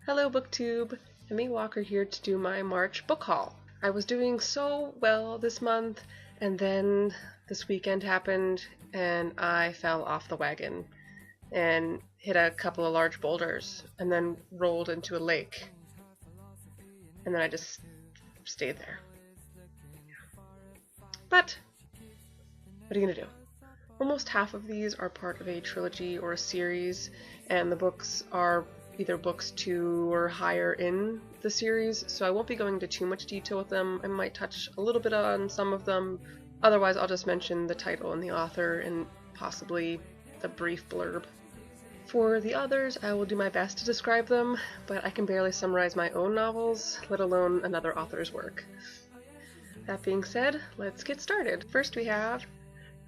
Hello BookTube! Emmy Walker here to do my March book haul. I was doing so well this month, and then this weekend happened and I fell off the wagon and hit a couple of large boulders and then rolled into a lake. And then I just stayed there. But what are you gonna do? Almost half of these are part of a trilogy or a series, and the books are either books 2 or higher in the series, so I won't be going into too much detail with them. I might touch a little bit on some of them, otherwise I'll just mention the title and the author and possibly the brief blurb. For the others, I will do my best to describe them, but I can barely summarize my own novels, let alone another author's work. That being said, let's get started. First we have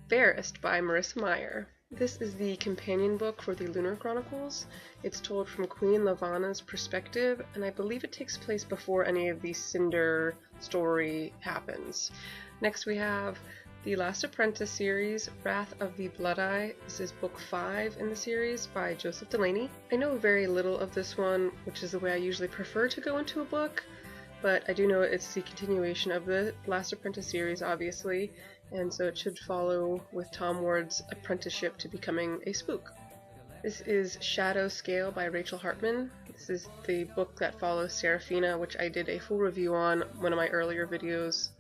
Fairest by Marissa Meyer. This is the companion book for the Lunar Chronicles. It's told from Queen Lavanna's perspective, and I believe it takes place before any of the Cinder story happens. Next we have the Last Apprentice series, Wrath of the Blood-Eye. This is book 5 in the series by Joseph Delaney. I know very little of this one, which is the way I usually prefer to go into a book, but I do know it's the continuation of the Last Apprentice series, obviously, and so it should follow with Tom Ward's apprenticeship to becoming a spook. This is Shadow Scale by Rachel Hartman. This is the book that follows Seraphina, which I did a full review on one of my earlier videos,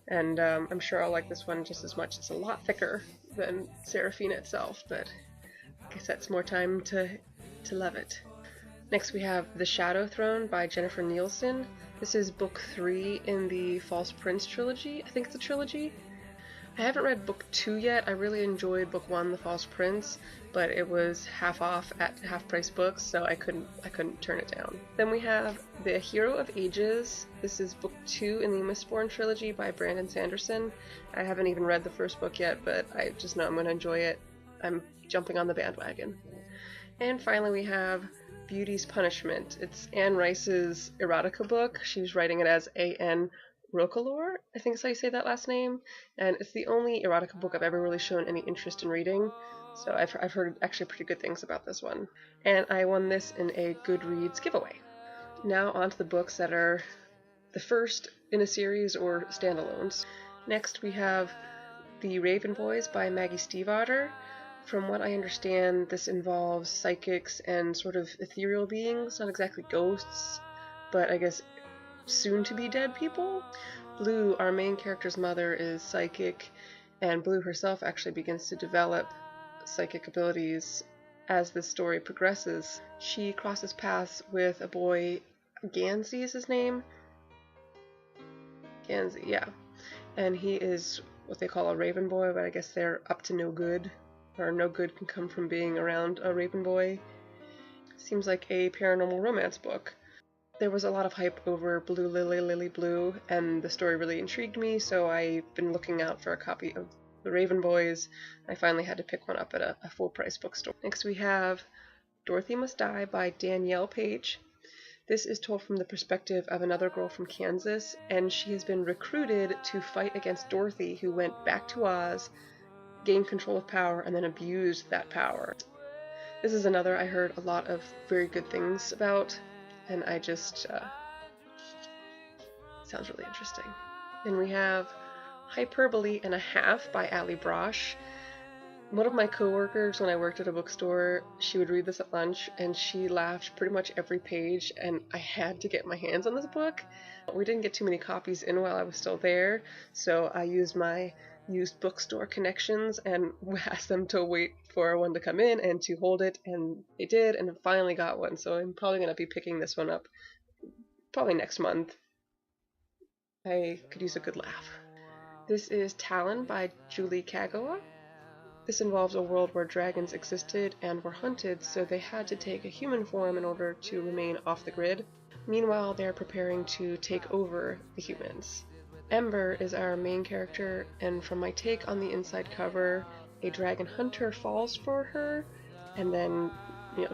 and I'm sure I'll like this one just as much. It's a lot thicker than Seraphina itself, but I guess that's more time to love it. Next we have The Shadow Throne by Jennifer Nielsen. This is book 3 in the False Prince trilogy. I think it's a trilogy. I haven't read book 2 yet. I really enjoyed book 1, The False Prince, but it was half off at half price books, so I couldn't turn it down. Then we have The Hero of Ages. This is book 2 in the Mistborn trilogy by Brandon Sanderson. I haven't even read the first book yet, but I just know I'm going to enjoy it. I'm jumping on the bandwagon. And finally we have Beauty's Punishment. It's Anne Rice's erotica book. She was writing it as A.N. Roquelaure, I think is how you say that last name, and it's the only erotica book I've ever really shown any interest in reading, so I've heard actually pretty good things about this one. And I won this in a Goodreads giveaway. Now on to the books that are the first in a series or standalones. Next we have The Raven Boys by Maggie Stiefvater. From what I understand, this involves psychics and sort of ethereal beings, not exactly ghosts, but I guess soon-to-be dead people. Blue, our main character's mother, is psychic, and Blue herself actually begins to develop psychic abilities as the story progresses. She crosses paths with a boy, Gansey is his name? Gansey, yeah. And he is what they call a Raven Boy, but I guess they're up to no good, or no good can come from being around a Raven Boy. Seems like a paranormal romance book. There was a lot of hype over Blue Lily, Lily Blue, and the story really intrigued me, so I've been looking out for a copy of The Raven Boys. I finally had to pick one up at a full-price bookstore. Next we have Dorothy Must Die by Danielle Page. This is told from the perspective of another girl from Kansas, and she has been recruited to fight against Dorothy, who went back to Oz, gained control of power, and then abused that power. This is another I heard a lot of very good things about, and I just, sounds really interesting. Then we have Hyperbole and a Half by Ali Brosh. One of my coworkers when I worked at a bookstore, she would read this at lunch, and she laughed pretty much every page, and I had to get my hands on this book. We didn't get too many copies in while I was still there, so I used my used bookstore connections and asked them to wait for one to come in and to hold it, and they did, and finally got one, so I'm probably going to be picking this one up probably next month. I could use a good laugh. This is Talon by Julie Kagawa. This involves a world where dragons existed and were hunted, so they had to take a human form in order to remain off the grid. Meanwhile, they're preparing to take over the humans. Ember is our main character, and from my take on the inside cover, a dragon hunter falls for her, and then,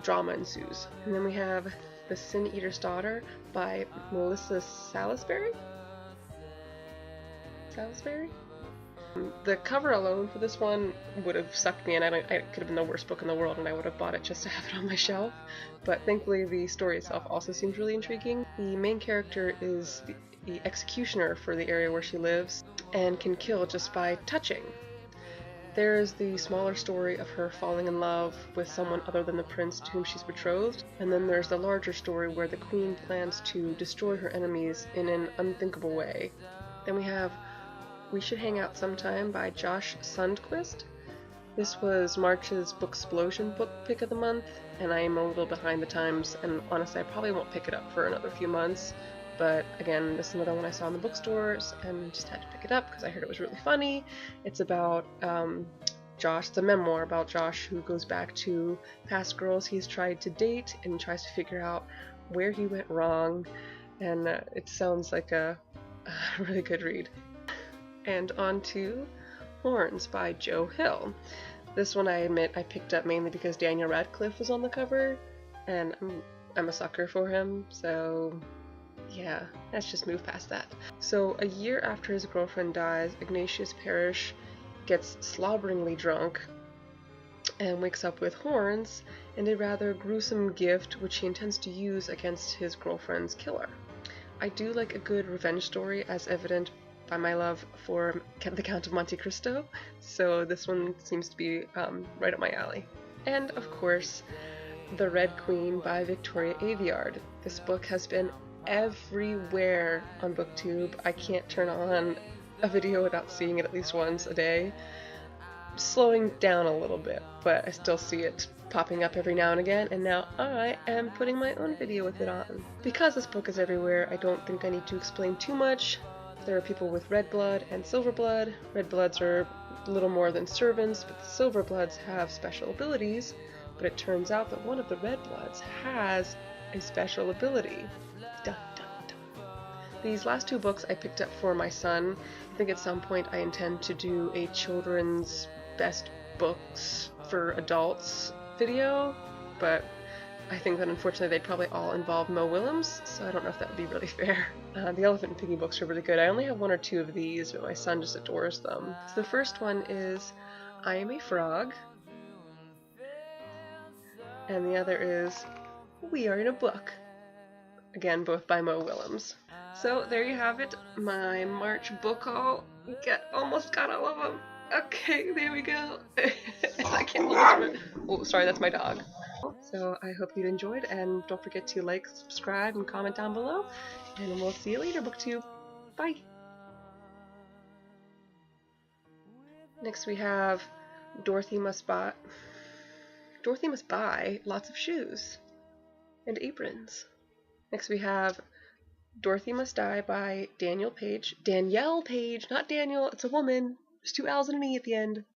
drama ensues. And then we have The Sin Eater's Daughter by Melissa Salisbury? The cover alone for this one would have sucked me in. It could have been the worst book in the world and I would have bought it just to have it on my shelf. But thankfully the story itself also seems really intriguing. The main character is the executioner for the area where she lives and can kill just by touching. There's the smaller story of her falling in love with someone other than the prince to whom she's betrothed, and then there's the larger story where the queen plans to destroy her enemies in an unthinkable way. Then we have We Should Hang Out Sometime by Josh Sundquist. This was March's Booksplosion book pick of the month, and I am a little behind the times, and honestly I probably won't pick it up for another few months. But again, this is another one I saw in the bookstores and just had to pick it up because I heard it was really funny. It's about Josh, it's a memoir about Josh who goes back to past girls he's tried to date and tries to figure out where he went wrong, and it sounds like a really good read. And on to Horns by Joe Hill. This one I admit I picked up mainly because Daniel Radcliffe was on the cover, and I'm a sucker for him, so yeah, let's just move past that. So a year after his girlfriend dies, Ignatius Parrish gets slobberingly drunk and wakes up with horns and a rather gruesome gift which he intends to use against his girlfriend's killer. I do like a good revenge story, as evident by my love for the Count of Monte Cristo, so this one seems to be right up my alley. And of course, The Red Queen by Victoria Aveyard. This book has been everywhere on BookTube. I can't turn on a video without seeing it at least once a day. Slowing down a little bit, but I still see it popping up every now and again, and now I am putting my own video with it on. Because this book is everywhere, I don't think I need to explain too much. There are people with red blood and silver blood. Red bloods are little more than servants, but the silver bloods have special abilities, but it turns out that one of the red bloods has a special ability. Dun, dun, dun. These last two books I picked up for my son. I think at some point I intend to do a children's best books for adults video, but I think that unfortunately they'd probably all involve Mo Willems, so I don't know if that would be really fair. The Elephant and Piggy books are really good. I only have one or two of these, but my son just adores them. So the first one is I Am a Frog, and the other is We Are in a Book. Again, both by Mo Willems. So there you have it, my March book haul. Almost got all of them. Okay, there we go. I can't believe it. Oh, sorry, that's my dog. So I hope you enjoyed, and don't forget to like, subscribe, and comment down below. And we'll see you later, BookTube. Bye! Next we have Dorothy Must Buy Lots of Shoes and Aprons. Next we have Dorothy Must Die by Danielle Page, not Daniel, it's a woman. There's two L's and an E at the end.